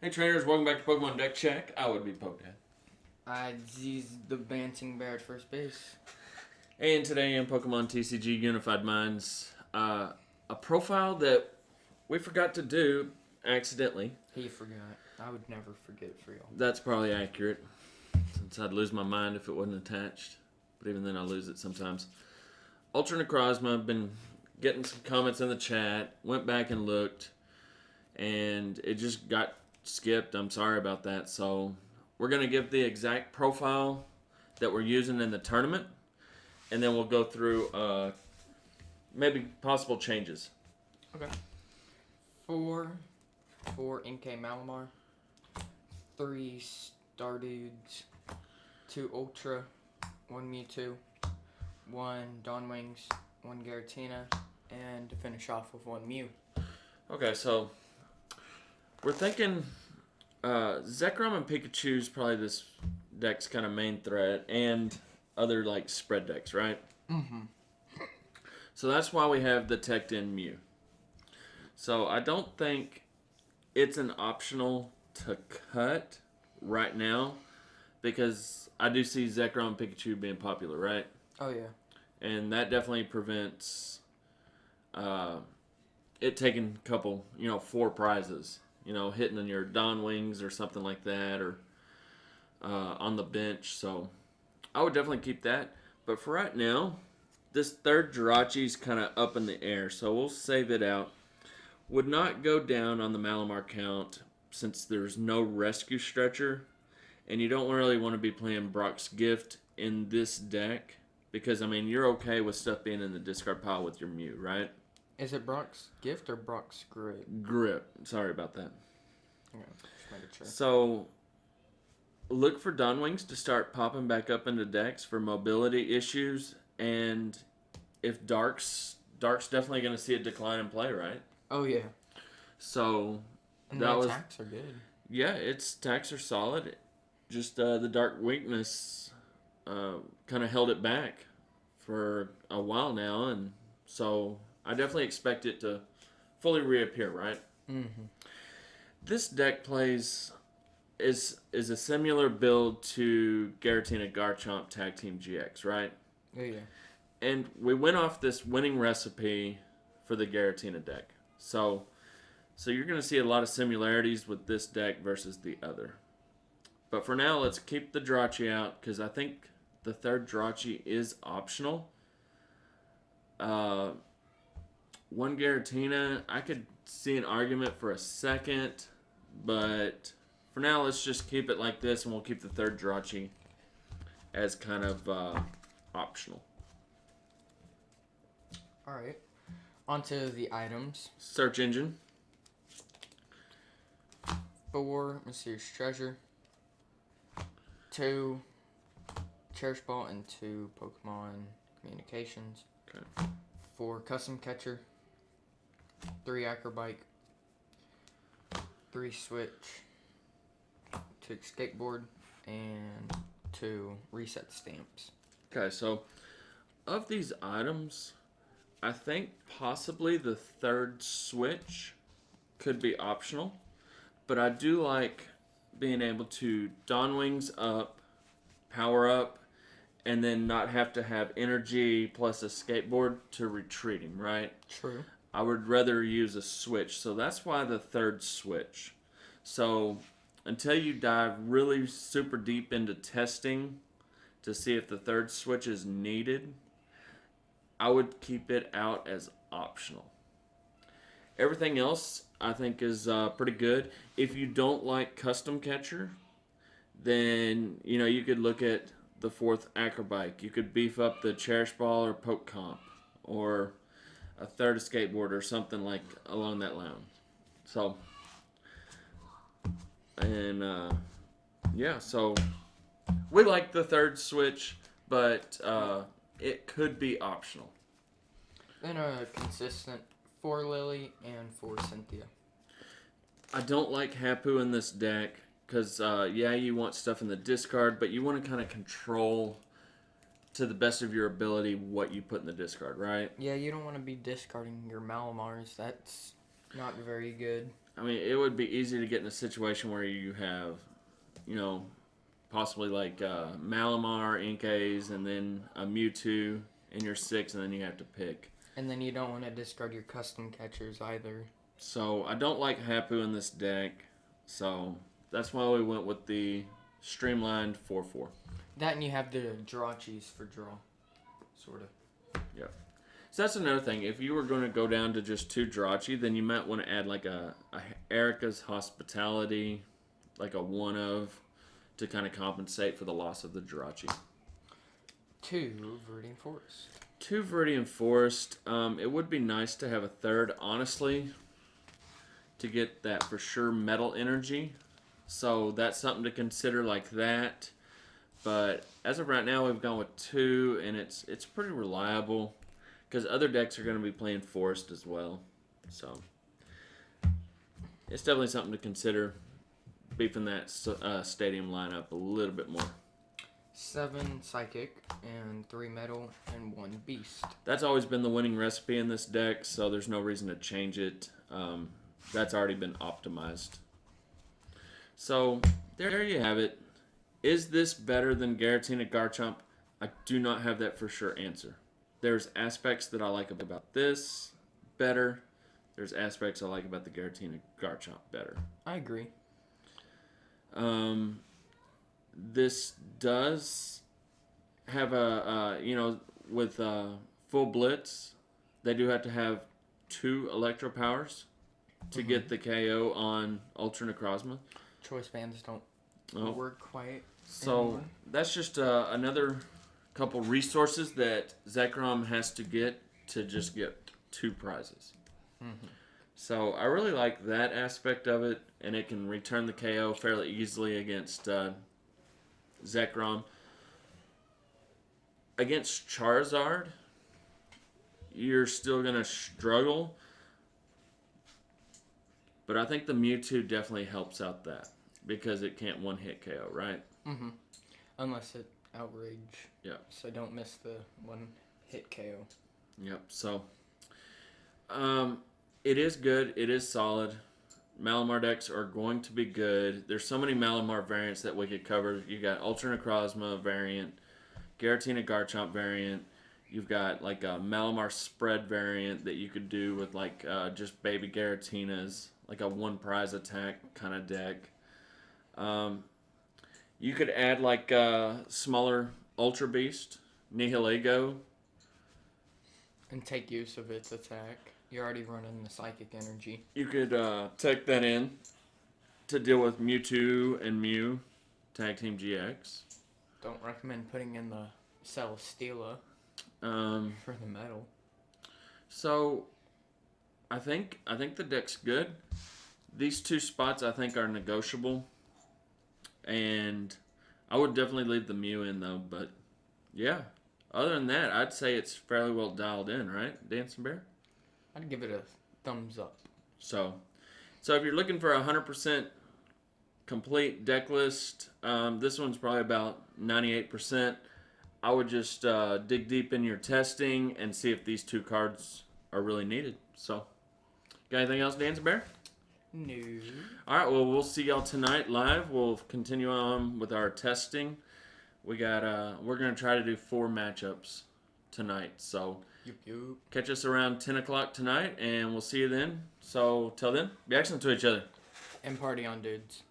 Hey trainers, welcome back to Pokemon Deck Check. I would be Pokemon. I use the Bouncing Bear at first base. And today in Pokemon TCG Unified Minds, a profile that we forgot to do accidentally. He forgot. I would never forget for y'all. That's probably accurate, since I'd lose my mind if it wasn't attached. But even then, I lose it sometimes. Ultra Necrozma, I've been getting some comments in the chat, went back and looked, and it just got skipped. I'm sorry about that. So we're going to give the exact profile that we're using in the tournament, and then we'll go through maybe possible changes. Okay. Four NK Malamar, 3 Stardudes, 2 Ultra, 1 Mewtwo, 1 Dawnwings, 1 Giratina, and to finish off with 1 Mew. Okay, so we're thinking Zekrom and Pikachu is probably this deck's kind of main threat, and other like spread decks, right? Mm-hmm. So that's why we have the Teched in Mew. So I don't think it's an optional to cut right now because I do see Zekrom and Pikachu being popular, right? Oh, yeah. And that definitely prevents it taking a couple, 4 prizes, hitting on your Dawn Wings or something like that, or on the bench. So I would definitely keep that. But for right now, this third Jirachi's kind of up in the air, so we'll save it out. Would not go down on the Malamar count since there's no rescue stretcher, and you don't really want to be playing Brock's Gift in this deck because, you're okay with stuff being in the discard pile with your Mew, right? Is it Brock's Gift or Brock's Grip? Grip. Sorry about that. Okay, just making sure. So, look for Dawnwings to start popping back up into decks for mobility issues, and if Dark's definitely going to see a decline in play, right? Oh, yeah. So And that the was attacks are good. yeah, its attacks are solid. Just the Dark weakness kind of held it back for a while now, and so I definitely expect it to fully reappear, right? Mm-hmm. This deck plays is a similar build to Giratina Garchomp Tag Team GX, right? Oh, yeah. And we went off this winning recipe for the Giratina deck. So you're going to see a lot of similarities with this deck versus the other. But for now, let's keep the Jirachi out because I think the third Jirachi is optional. One Giratina, I could see an argument for a second, but for now, let's just keep it like this, and we'll keep the third Jirachi as kind of optional. Alright. Onto the items. Search engine. 4 Mysterious Treasure, 2 Cherish Ball, and 2 Pokemon Communications. Okay. 4 Custom Catcher, 3 Acrobike, 3 Switch, 2 Skateboard, and 2 Reset Stamps. Okay, so of these items, I think possibly the third Switch could be optional. But I do like being able to Dawn Wings up, power up, and then not have to have energy plus a skateboard to retreat him, right? True. I would rather use a switch. So that's why the third switch. So until you dive really super deep into testing to see if the third switch is needed, I would keep it out as optional. Everything else I think is pretty good. If you don't like Custom Catcher, then you could look at the fourth Acrobike. You could beef up the Cherish Ball or Poke Comp, or a third Skateboard or something like along that line. So, and so we like the third switch, but it could be optional. Then a consistent 4 Lily and 4 Cynthia. I don't like Hapu in this deck because, you want stuff in the discard, but you want to kind of control to the best of your ability what you put in the discard, right? Yeah, you don't want to be discarding your Malamars. That's Not very good. I mean, it would be easy to get in a situation where you have, possibly like Malamar, Inkays, and then a Mewtwo in your 6, and then you have to pick. And then you don't want to discard your custom catchers either. So I don't like Hapu in this deck, so that's why we went with the streamlined 4/4. That and you have the draw cheese for draw. Sort of. Yep. So that's another thing. If you were going to go down to just 2 Drachi, then you might want to add like a Erica's Hospitality, like a 1 of, to kind of compensate for the loss of the Drachi. 2 Viridian Forest. 2 Viridian Forest. It would be nice to have a 3rd, honestly, to get that for sure metal energy. So that's something to consider like that. But as of right now, we've gone with 2, and it's pretty reliable because other decks are going to be playing Forest as well. So it's definitely something to consider, beefing that stadium lineup a little bit more. 7 Psychic and 3 Metal and 1 Beast. That's always been the winning recipe in this deck, so there's no reason to change it. That's already been optimized. So there you have it. Is this better than Giratina Garchomp? I do not have that for sure answer. There's aspects that I like about this better. There's aspects I like about the Giratina Garchomp better. I agree. This does have with full blitz, they do have to have 2 Electro Powers to get the KO on Ultra Necrozma. Choice bands don't work quite. So anymore. That's just another couple resources that Zekrom has to get to just get 2 prizes. Mm-hmm. So I really like that aspect of it, and it can return the KO fairly easily against Zekrom. Against Charizard, you're still going to struggle, but I think the Mewtwo definitely helps out that because it can't one-hit KO, right? Mm-hmm. Unless it Outrage. Yeah. So don't miss the 1-hit KO. Yep. So, it is good. It is solid. Malamar decks are going to be good. There's so many Malamar variants that we could cover. You got Ultra Necrozma variant, Giratina Garchomp variant. You've got like a Malamar spread variant that you could do with like just baby Giratinas, like a 1 prize attack kind of deck. You could add like a smaller Ultra Beast, Nihilego. And take use of its attack. You're already running the Psychic Energy. You could take that in to deal with Mewtwo and Mew, Tag Team GX. Don't recommend putting in the Celesteela for the metal. So, I think the deck's good. These 2 spots I think are negotiable, and I would definitely leave the Mew in though. But yeah, other than that, I'd say it's fairly well dialed in, right, Dancing Bear? I'd give it a thumbs up. So if you're looking for a 100% complete deck list, this one's probably about 98%. I would just dig deep in your testing and see if these 2 cards are really needed. So, got anything else, Dancing Bear? No. All right, well, we'll see y'all tonight live. We'll continue on with our testing. We're going to try to do 4 matchups tonight. So, catch us around 10 o'clock tonight, and we'll see you then. So, till then, be excellent to each other. And party on, dudes.